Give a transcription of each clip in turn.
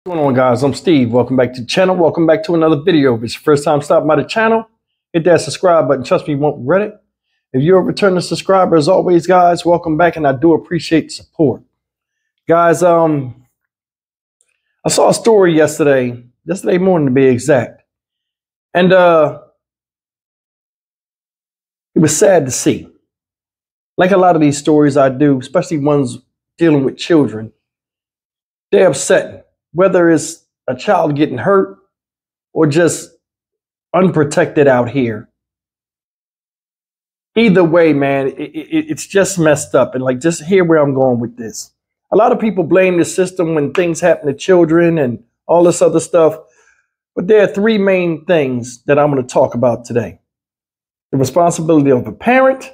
What's going on, guys? I'm Steve. Welcome back to the channel. Welcome back to another video. If it's your first time stopping by the channel, hit that subscribe button. Trust me, you won't regret it. If you're a returning subscriber, as always, guys, welcome back, and I do appreciate the support. Guys, I saw a story yesterday morning to be exact, and it was sad to see. Like a lot of these stories I do, especially ones dealing with children, they're upsetting. Whether it's a child getting hurt or just unprotected out here. Either way, man, it's just messed up. And like, just hear where I'm going with this. A lot of people blame the system when things happen to children and all this other stuff. But there are three main things that I'm going to talk about today. The responsibility of a parent,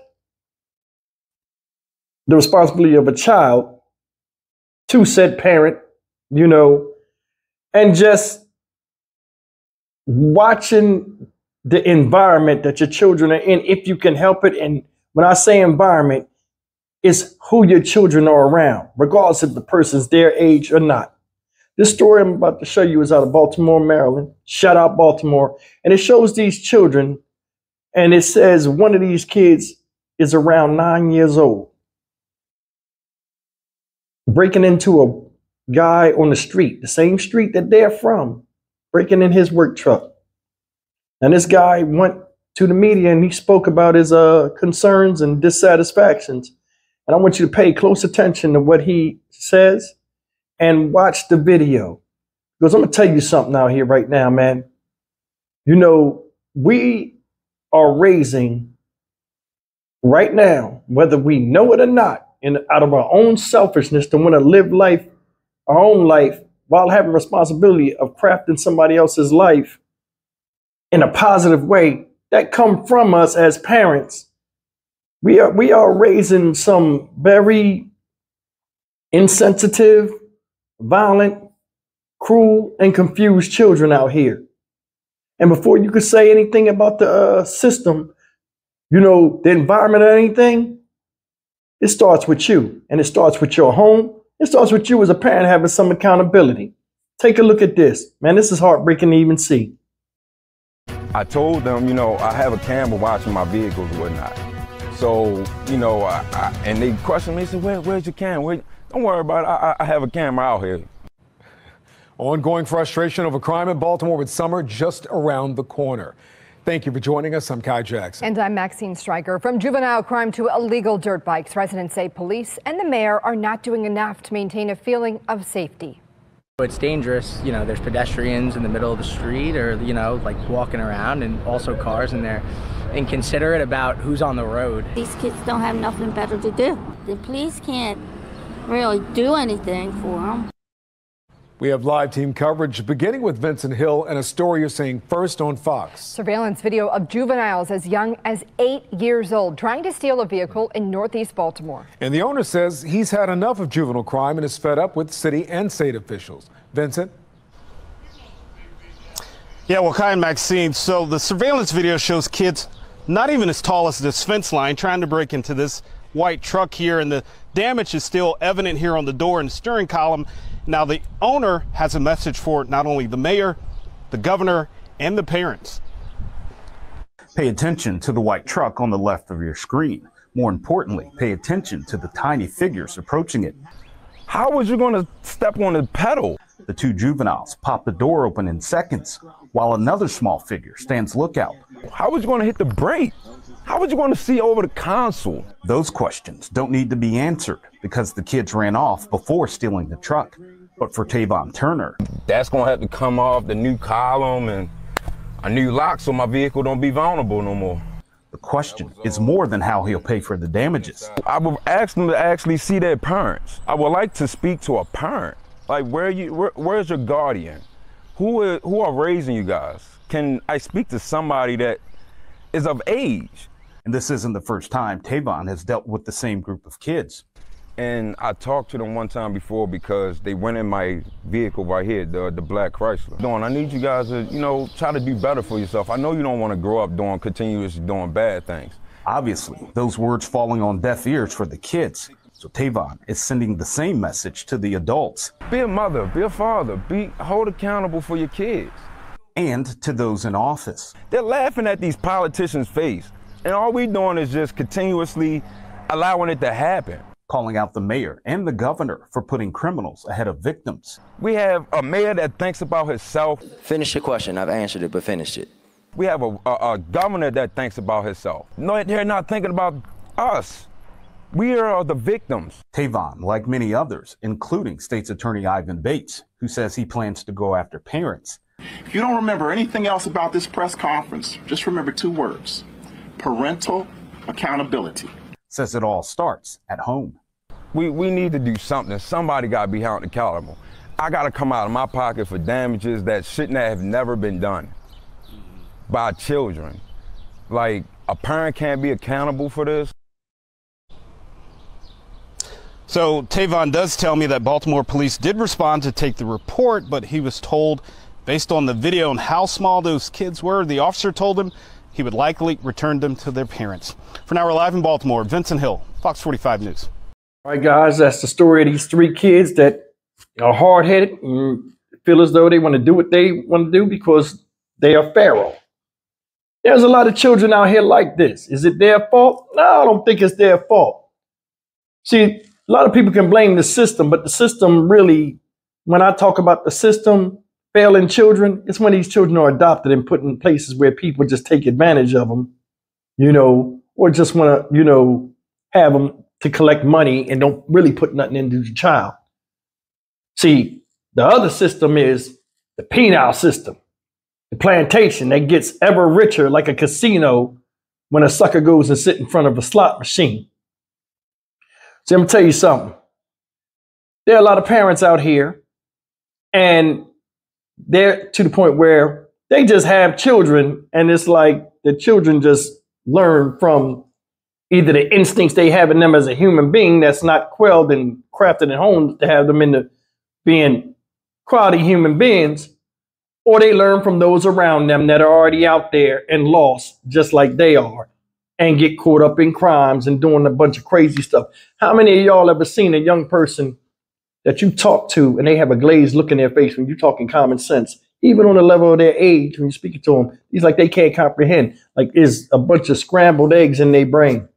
the responsibility of a child to said parent, you know, and just watching the environment that your children are in, if you can help it. And when I say environment, it's who your children are around, regardless if the person's their age or not. This story I'm about to show you is out of Baltimore, Maryland. Shout out Baltimore. And it shows these children, and it says one of these kids is around 9 years old, breaking into a guy on the street, the same street that they're from, breaking in his work truck. And this guy went to the media and he spoke about his concerns and dissatisfactions. And I want you to pay close attention to what he says and watch the video. Because I'm going to tell you something out here right now, man. You know, we are raising right now, whether we know it or not, out of our own selfishness to want to live life, our own life, while having responsibility of crafting somebody else's life in a positive way that come from us as parents. We are raising some very insensitive, violent, cruel, and confused children out here. And before you could say anything about the system, you know, the environment or anything, it starts with you, and it starts with your home. It starts with you as a parent having some accountability. Take a look at this. Man, this is heartbreaking to even see. I told them, you know, I have a camera watching my vehicles and whatnot. So, you know, and they questioned me, said, where's your camera? Don't worry about it. I have a camera out here. Ongoing frustration over crime in Baltimore with summer just around the corner. Thank you for joining us. I'm Kai Jackson. And I'm Maxine Stryker. From juvenile crime to illegal dirt bikes, residents say police and the mayor are not doing enough to maintain a feeling of safety. It's dangerous, you know, there's pedestrians in the middle of the street or, you know, like walking around, and also cars in there, inconsiderate about who's on the road. These kids don't have nothing better to do. The police can't really do anything for them. We have live team coverage beginning with Vincent Hill and a story you're seeing first on Fox. Surveillance video of juveniles as young as 8 years old trying to steal a vehicle in Northeast Baltimore. And the owner says he's had enough of juvenile crime and is fed up with city and state officials. Vincent? Yeah, well, Kai and Maxine, so the surveillance video shows kids not even as tall as this fence line trying to break into this white truck here, and the damage is still evident here on the door and steering column. Now, the owner has a message for not only the mayor, the governor, and the parents. Pay attention to the white truck on the left of your screen. More importantly, pay attention to the tiny figures approaching it. How was you going to step on the pedal? The two juveniles pop the door open in seconds, while another small figure stands lookout. How was you going to hit the brake? How was you going to see over the console? Those questions don't need to be answered because the kids ran off before stealing the truck. But for Tavon Turner, that's going to have to come off, the new column and a new lock so my vehicle don't be vulnerable no more. The question is more than how he'll pay for the damages. I would ask them to actually see their parents. I would like to speak to a parent. Like, where's your guardian? Who are raising you guys? Can I speak to somebody that is of age? And this isn't the first time Tavon has dealt with the same group of kids. And I talked to them one time before because they went in my vehicle right here, the black Chrysler. I need you guys to, you know, try to do better for yourself. I know you don't want to grow up continuously doing bad things. Obviously, those words falling on deaf ears for the kids. So Tavon is sending the same message to the adults. Be a mother, be a father, hold accountable for your kids. And to those in office. They're laughing at these politicians' face. And all we're doing is just continuously allowing it to happen. Calling out the mayor and the governor for putting criminals ahead of victims. We have a mayor that thinks about himself. Finish your question. I've answered it, but finish it. We have a governor that thinks about himself. No, they're not thinking about us. We are the victims. Tavon, like many others, including State's Attorney Ivan Bates, who says he plans to go after parents. If you don't remember anything else about this press conference, just remember 2 words: parental accountability. Says it all starts at home. We need to do something. Somebody got to be held accountable. I got to come out of my pocket for damages that shouldn't have never been done by children. Like, a parent can't be accountable for this. So Tavon does tell me that Baltimore police did respond to take the report, but he was told, based on the video and how small those kids were, the officer told him he would likely return them to their parents. For now, we're live in Baltimore. Vincent Hill, Fox 45 News. All right, guys, that's the story of these 3 kids that are hard-headed and feel as though they want to do what they want to do because they are Pharaoh. There's a lot of children out here like this. Is it their fault? No, I don't think it's their fault. See, a lot of people can blame the system, but the system really, when I talk about the system failing children, it's when these children are adopted and put in places where people just take advantage of them, or just want to, have them to collect money and don't really put nothing into the child. See, the other system is the penal system, the plantation that gets ever richer like a casino when a sucker goes and sit in front of a slot machine. So I'm going to tell you something. There are a lot of parents out here, and they're to the point where they just have children, and it's like the children just learn from either the instincts they have in them as a human being that's not quelled and crafted at home to have them into being quality human beings, or they learn from those around them that are already out there and lost just like they are, and get caught up in crimes and doing a bunch of crazy stuff. How many of y'all ever seen a young person that you talk to and they have a glazed look in their face when you're talking common sense, even on the level of their age, when you're speaking to them, it's like they can't comprehend, like there's a bunch of scrambled eggs in their brain.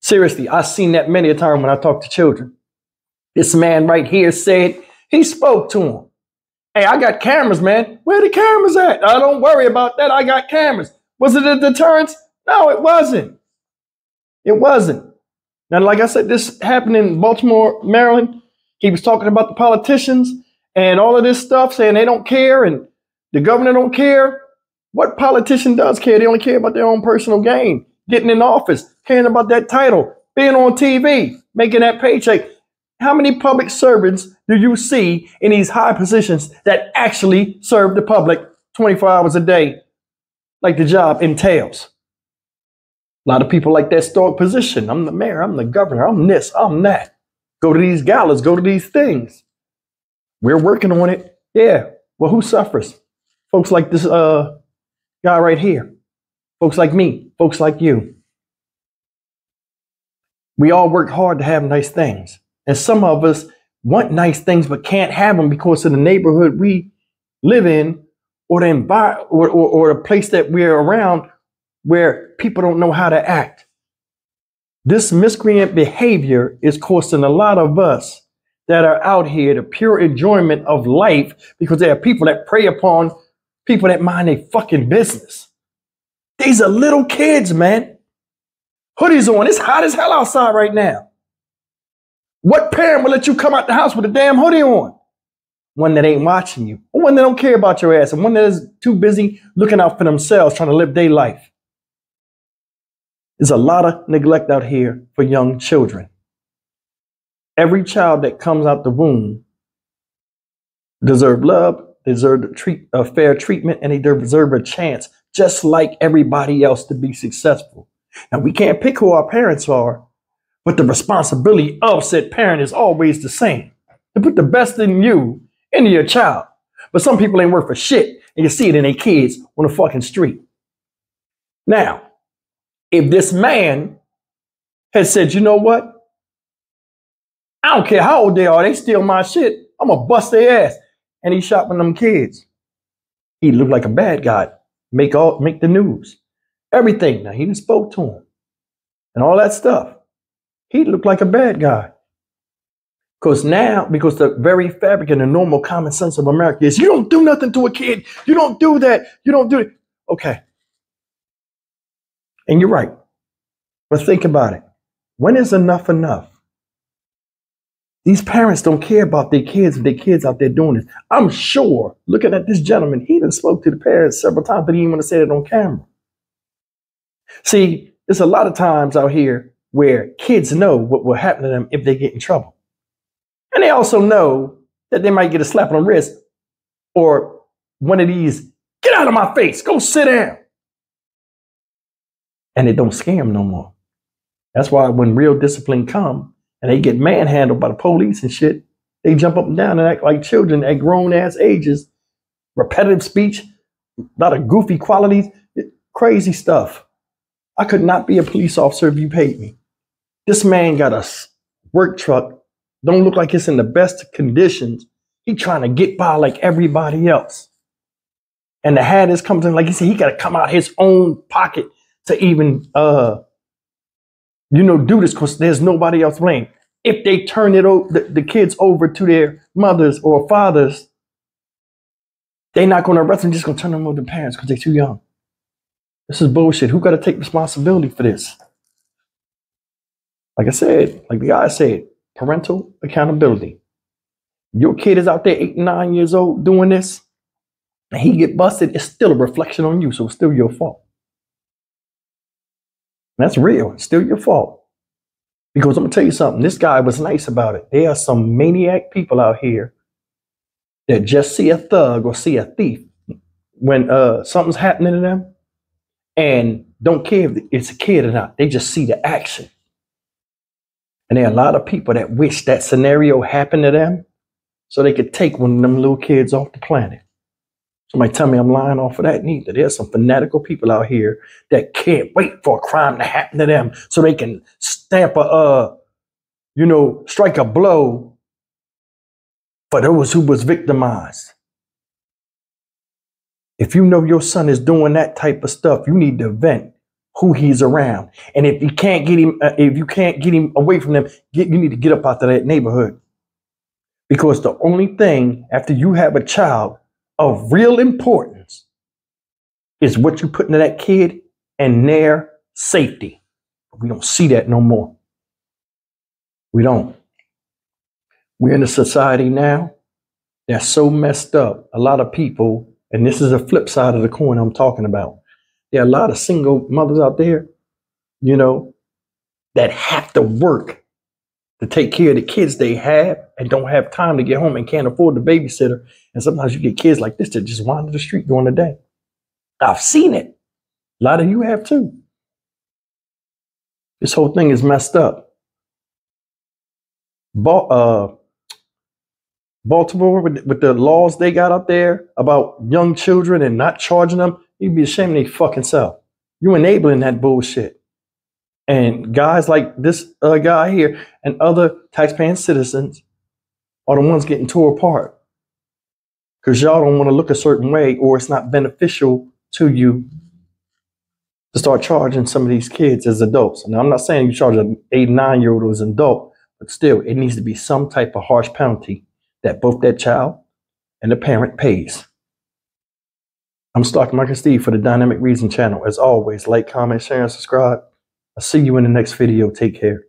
Seriously, I've seen that many a time when I talk to children. This man right here said, he spoke to him. Hey, I got cameras, man. Where the cameras at? I don't worry about that. I got cameras. Was it a deterrence? No, it wasn't. It wasn't. Now, like I said, this happened in Baltimore, Maryland. He was talking about the politicians and all of this stuff, saying they don't care and the governor don't care. What politician does care? They only care about their own personal gain, getting in office, caring about that title, being on TV, making that paycheck. How many public servants do you see in these high positions that actually serve the public 24 hours a day, like the job entails? A lot of people like that stoic position. I'm the mayor, I'm the governor, I'm this, I'm that. Go to these galas, go to these things. We're working on it. Yeah. Well, who suffers? Folks like this guy right here. Folks like me, folks like you. We all work hard to have nice things. And some of us want nice things but can't have them because of the neighborhood we live in or the environment or the place that we're around where people don't know how to act. This miscreant behavior is costing a lot of us that are out here the pure enjoyment of life because there are people that prey upon people that mind their fucking business. These are little kids, man. Hoodies on. It's hot as hell outside right now. What parent will let you come out the house with a damn hoodie on? One that ain't watching you, or one that don't care about your ass, and one that is too busy looking out for themselves, trying to live their life. There's a lot of neglect out here for young children. Every child that comes out the womb deserves love, deserves fair treatment, and they deserve a chance, just like everybody else, to be successful. Now, we can't pick who our parents are, but the responsibility of said parent is always the same. To put the best in you into your child. But some people ain't worth a shit, and you see it in their kids on the fucking street. Now, if this man had said, you know what? I don't care how old they are. They steal my shit. I'm going to bust their ass. And he shot one of them kids. He looked like a bad guy. Make the news. Everything. Now, he done spoke to him. And all that stuff. He looked like a bad guy. Because the very fabric and the normal common sense of America is you don't do nothing to a kid. You don't do that. You don't do it. Okay. And you're right. But think about it. When is enough enough? These parents don't care about their kids and their kids out there doing this. I'm sure, looking at this gentleman, he done spoke to the parents several times, but he didn't want to say it on camera. See, there's a lot of times out here where kids know what will happen to them if they get in trouble. And they also know that they might get a slap on the wrist or one of these, get out of my face, go sit down. And it don't scare them no more. That's why when real discipline come and they get manhandled by the police and shit, they jump up and down and act like children at grown ass ages. Repetitive speech, a lot of goofy qualities, crazy stuff. I could not be a police officer if you paid me. This man got a work truck. Don't look like it's in the best conditions. He trying to get by like everybody else. And the hat is coming in, like he said, he got to come out his own pocket to even, do this because there's nobody else playing. If they turn the kids over to their mothers or fathers, they're not going to arrest them, just going to turn them over to parents because they're too young. This is bullshit. Who got to take responsibility for this? Like I said, like the guy said, parental accountability. Your kid is out there 8, 9 years old doing this, and he get busted, it's still a reflection on you, so it's still your fault. And that's real. It's still your fault. Because I'm going to tell you something. This guy was nice about it. There are some maniac people out here that just see a thug or see a thief when something's happening to them and don't care if it's a kid or not. They just see the action. And there are a lot of people that wish that scenario happened to them so they could take one of them little kids off the planet. Somebody tell me I'm lying off of that. Neither. There's some fanatical people out here that can't wait for a crime to happen to them so they can stamp strike a blow for those who was victimized. If you know your son is doing that type of stuff, you need to vent who he's around. And if you can't get him, away from them, you need to get up out of that neighborhood. Because the only thing after you have a child of real importance is what you put into that kid and their safety. We don't see that no more. We don't. We're in a society now that's so messed up. A lot of people, and this is a flip side of the coin I'm talking about. There are a lot of single mothers out there, that have to work to take care of the kids they have and don't have time to get home and can't afford the babysitter. And sometimes you get kids like this that just wander the street during the day. I've seen it. A lot of you have too. This whole thing is messed up. Baltimore, with the laws they got out there about young children and not charging them, you'd be ashamed of their fucking self. You enabling that bullshit. And guys like this guy here and other taxpaying citizens are the ones getting tore apart. Because y'all don't want to look a certain way or it's not beneficial to you to start charging some of these kids as adults. Now, I'm not saying you charge an 8, 9-year-old as an adult, but still, it needs to be some type of harsh penalty that both that child and the parent pays. I'm Stock Market Steve for the Dynamic Reason channel. As always, like, comment, share, and subscribe. I'll see you in the next video. Take care.